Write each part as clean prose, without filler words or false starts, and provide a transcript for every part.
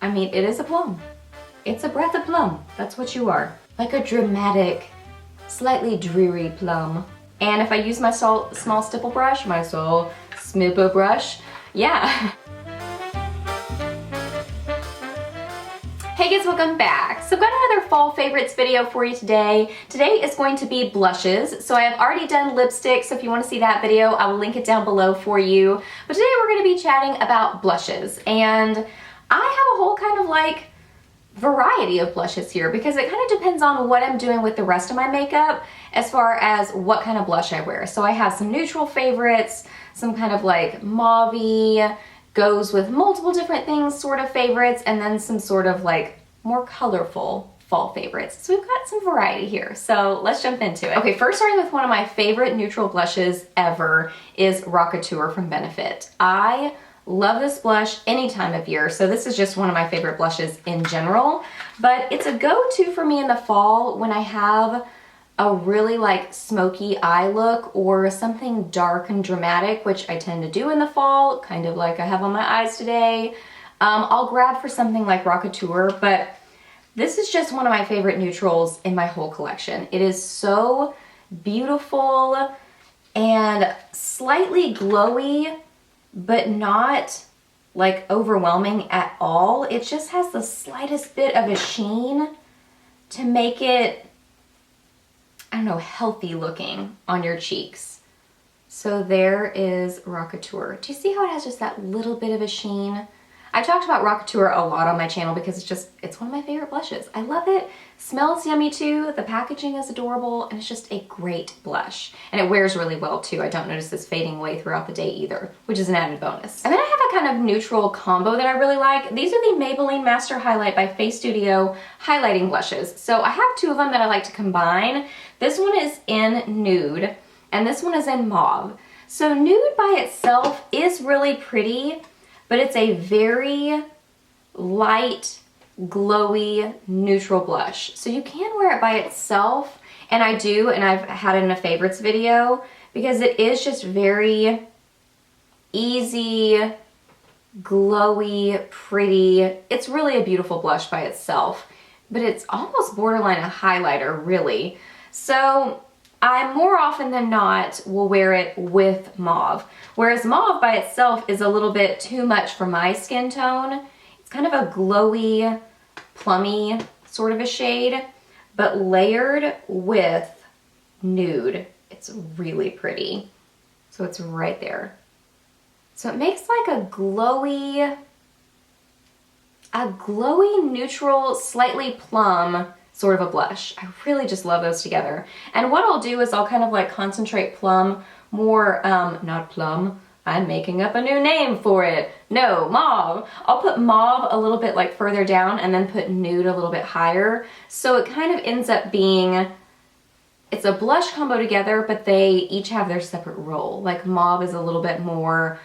I mean, it is a plum. It's a breath of plum. That's what you are. Like a dramatic, slightly dreary plum. And if I use my small stipple brush, my smipper brush, yeah. Hey guys, welcome back. So I've got another fall favorites video for you today. Today is going to be blushes. So I have already done lipstick, so if you want to see that video, I will link it down below for you. But today we're going to be chatting about blushes. And I have a whole kind of like variety of blushes here because it kind of depends on what I'm doing with the rest of my makeup as far as what kind of blush I wear. So I have some neutral favorites, some kind of like mauve-y, goes with multiple different things sort of favorites, and then some sort of like more colorful fall favorites. So we've got some variety here. So let's jump into it. Okay, first starting with one of my favorite neutral blushes ever is Rockateur from Benefit. I love this blush any time of year, so this is just one of my favorite blushes in general, but it's a go-to for me in the fall when I have a really like smoky eye look or something dark and dramatic, which I tend to do in the fall, kind of like I have on my eyes today. I'll grab for something like Rockateur, but this is just one of my favorite neutrals in my whole collection. It is so beautiful and slightly glowy, but not like overwhelming at all. It just has the slightest bit of a sheen to make it, I don't know, healthy looking on your cheeks. So there is Rockateur. Do you see how it has just that little bit of a sheen? I talked about Rockateur a lot on my channel because it's one of my favorite blushes. I love it. Smells yummy too. The packaging is adorable and it's just a great blush. And it wears really well too. I don't notice this fading away throughout the day either, which is an added bonus. And then I have a kind of neutral combo that I really like. These are the Maybelline Master Highlight by Face Studio highlighting blushes. So I have two of them that I like to combine. This one is in nude and this one is in mauve. So nude by itself is really pretty, but it's a very light, glowy, neutral blush. So you can wear it by itself, and I do, and I've had it in a favorites video, because it is just very easy, glowy, pretty. It's really a beautiful blush by itself, but it's almost borderline a highlighter, really. So I more often than not will wear it with mauve, whereas mauve by itself is a little bit too much for my skin tone. It's kind of a glowy, plummy sort of a shade, but layered with nude, it's really pretty. So it's right there. So it makes like a glowy neutral, slightly plum sort of a blush. I really just love those together. And what I'll do is I'll kind of like concentrate plum more, not plum, I'm making up a new name for it. No, mauve. I'll put mauve a little bit like further down and then put nude a little bit higher. So it kind of ends up being, it's a blush combo together, but they each have their separate role. Like mauve is a little bit more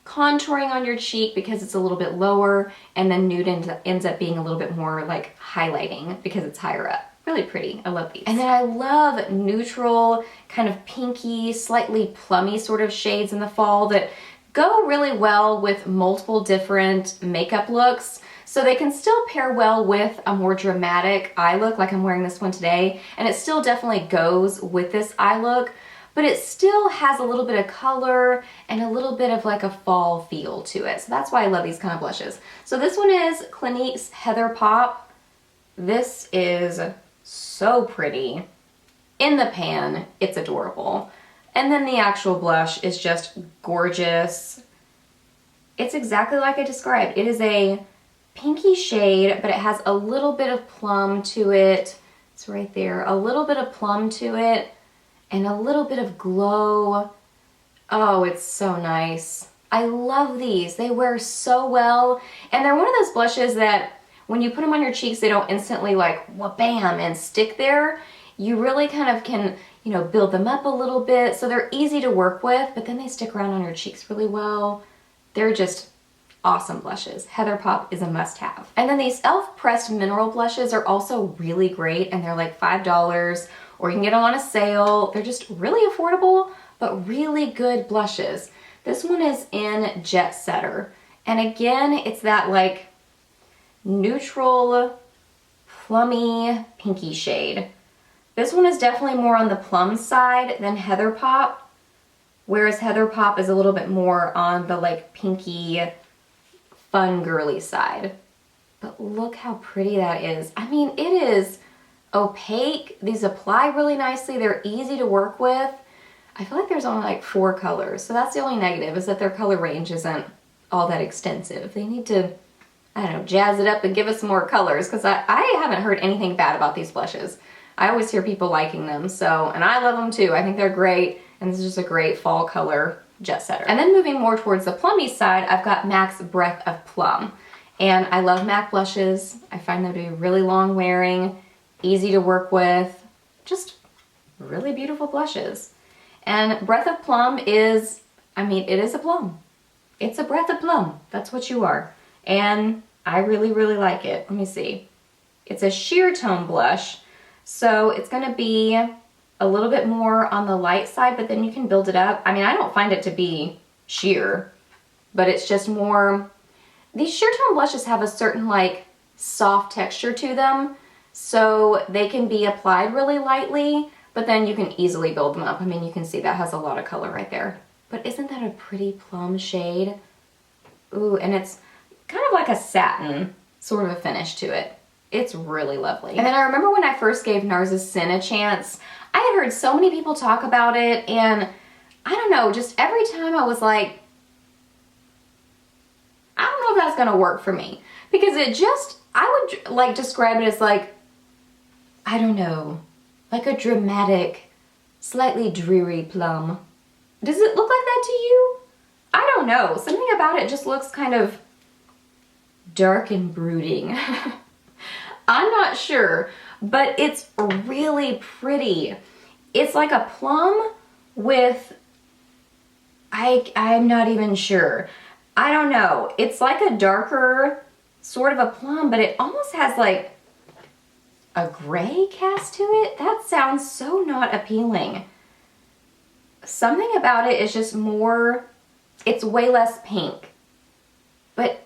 contouring on your cheek because it's a little bit lower, and then nude ends up being a little bit more like highlighting because it's higher up. Really pretty. I love these. And then I love neutral, kind of pinky, slightly plummy sort of shades in the fall that go really well with multiple different makeup looks. So they can still pair well with a more dramatic eye look, like I'm wearing this one today, and it still definitely goes with this eye look, but it still has a little bit of color and a little bit of like a fall feel to it. So that's why I love these kind of blushes. So this one is Clinique's Heather Pop. This is so pretty. In the pan, it's adorable. And then the actual blush is just gorgeous. It's exactly like I described. It is a pinky shade, but it has a little bit of plum to it. It's right there. A little bit of plum to it and a little bit of glow. Oh, it's so nice. I love these. They wear so well. And they're one of those blushes that when you put them on your cheeks, they don't instantly like wha-bam and stick there. You really kind of can, you know, build them up a little bit. So they're easy to work with, but then they stick around on your cheeks really well. They're just awesome blushes. Heather Pop is a must-have. And then these e.l.f. pressed mineral blushes are also really great, and they're like $5, or you can get them on a sale. They're just really affordable, but really good blushes. This one is in Jet Setter. And again, it's that like neutral, plummy, pinky shade. This one is definitely more on the plum side than Heather Pop, whereas Heather Pop is a little bit more on the like pinky, fun girly side. But look how pretty that is. I mean, it is opaque. These apply really nicely. They're easy to work with. I feel like there's only like 4 colors, so that's the only negative, is that their color range isn't all that extensive. They need to, I don't know, jazz it up and give us some more colors, because I haven't heard anything bad about these blushes. I always hear people liking them, so, and I love them too. I think they're great, and this is just a great fall color jet setter. And then moving more towards the plummy side, I've got MAC's Breath of Plum. And I love MAC blushes. I find them to be really long wearing, easy to work with, just really beautiful blushes. And Breath of Plum is, I mean, it is a plum. It's a breath of plum. That's what you are. And I really, really like it. Let me see. It's a sheer tone blush. So it's gonna be a little bit more on the light side, but then you can build it up. I mean, I don't find it to be sheer, but it's just more, these sheer tone blushes have a certain like soft texture to them. So they can be applied really lightly, but then you can easily build them up. I mean, you can see that has a lot of color right there. But isn't that a pretty plum shade? Ooh, and it's kind of like a satin sort of a finish to it. It's really lovely. And then I remember when I first gave NARS A Chance, I had heard so many people talk about it, and I don't know, just every time I was like, I don't know if that's gonna work for me. Because it just, I would like describe it as like, I don't know, like a dramatic, slightly dreary plum. Does it look like that to you? I don't know. Something about it just looks kind of dark and brooding. I'm not sure, but it's really pretty. It's like a plum with, I'm not even sure. I don't know. It's like a darker sort of a plum, but it almost has like a gray cast to it. That sounds so not appealing. Something about it is just more, it's way less pink, but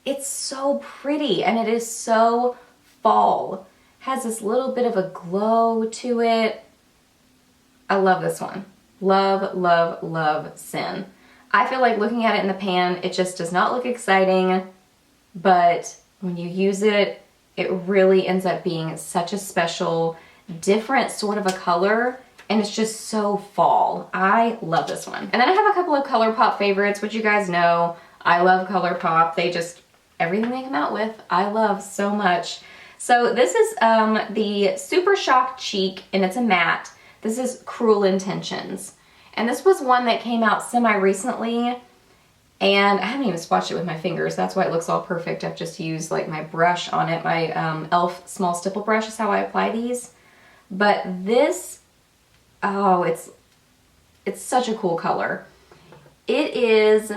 it's so pretty and it is so fall. Has this little bit of a glow to it. I love this one. Love, love, love Sin. I feel like looking at it in the pan, it just does not look exciting, but when you use it, it really ends up being such a special, different sort of a color, and it's just so fall. I love this one. And then I have a couple of Colourpop favorites, which you guys know. I love Colourpop. They just, everything they come out with, I love so much. So this is the Super Shock Cheek, and it's a matte. This is Cruel Intentions. And this was one that came out semi-recently, and I haven't even swatched it with my fingers. That's why it looks all perfect. I've just used like my brush on it. My e.l.f. small stipple brush is how I apply these. But this, oh, it's such a cool color. It is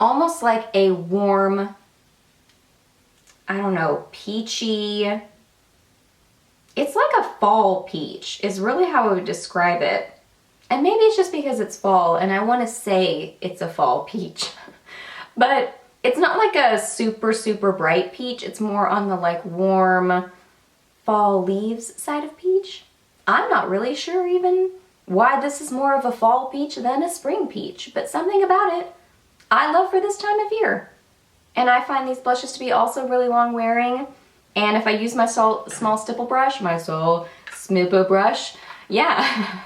almost like a warm, I don't know, peachy. It's like a fall peach is really how I would describe it. And maybe it's just because it's fall and I want to say it's a fall peach. But it's not like a super, super bright peach. It's more on the like warm fall leaves side of peach. I'm not really sure even why this is more of a fall peach than a spring peach, but something about it I love for this time of year. And I find these blushes to be also really long wearing. And if I use my small stipple brush, my smipper brush, yeah,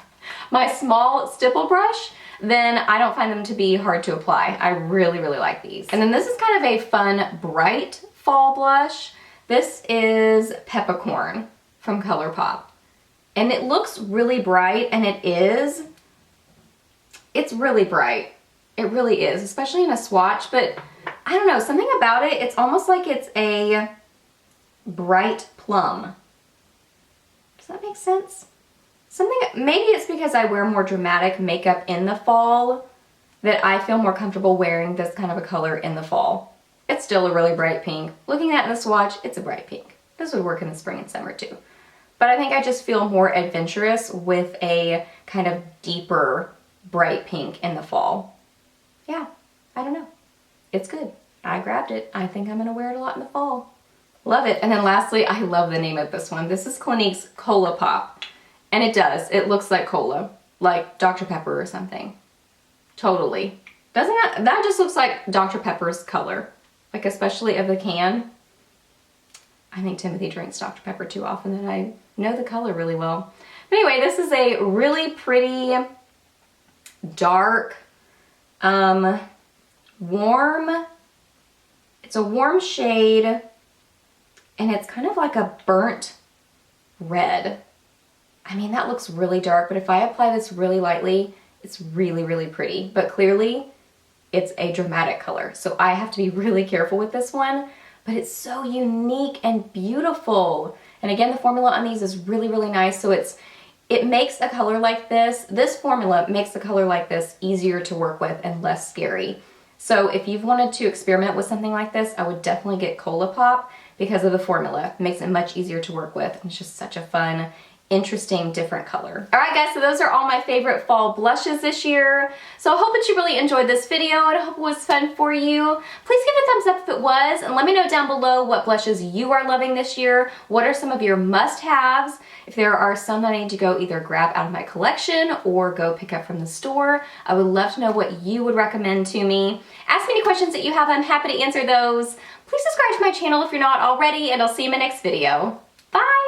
my small stipple brush, then I don't find them to be hard to apply. I really, really like these. And then this is kind of a fun, bright fall blush. This is Peppercorn from Colourpop. And it looks really bright, and it is. It's really bright. It really is, especially in a swatch, but I don't know, something about it, it's almost like it's a bright plum. Does that make sense? Maybe it's because I wear more dramatic makeup in the fall that I feel more comfortable wearing this kind of a color in the fall. It's still a really bright pink. Looking at it in the swatch, it's a bright pink. This would work in the spring and summer too. But I think I just feel more adventurous with a kind of deeper bright pink in the fall. Yeah, I don't know. It's good. I grabbed it. I think I'm gonna wear it a lot in the fall. Love it. And then lastly, I love the name of this one. This is Clinique's Colapop. And it does. It looks like cola, like Dr. Pepper or something. Totally. Doesn't that, that just looks like Dr. Pepper's color. Like especially of the can. I think Timothy drinks Dr. Pepper too often that I know the color really well. But anyway, this is a really pretty, dark, warm, it's a warm shade, and it's kind of like a burnt red. I mean, that looks really dark, but if I apply this really lightly, it's really, really pretty. But clearly, it's a dramatic color, so I have to be really careful with this one, but it's so unique and beautiful. And again, the formula on these is really, really nice, so it makes a color like this formula makes a color like this easier to work with and less scary. So if you've wanted to experiment with something like this, I would definitely get Colapop because of the formula. It makes it much easier to work with. It's just such a fun, interesting, different color. All right, guys, so those are all my favorite fall blushes this year. So I hope that you really enjoyed this video and I hope it was fun for you. Please give it a thumbs up if it was, and let me know down below what blushes you are loving this year. What are some of your must-haves? If there are some that I need to go either grab out of my collection or go pick up from the store, I would love to know what you would recommend to me. Ask me any questions that you have. I'm happy to answer those. Please subscribe to my channel if you're not already, and I'll see you in my next video. Bye!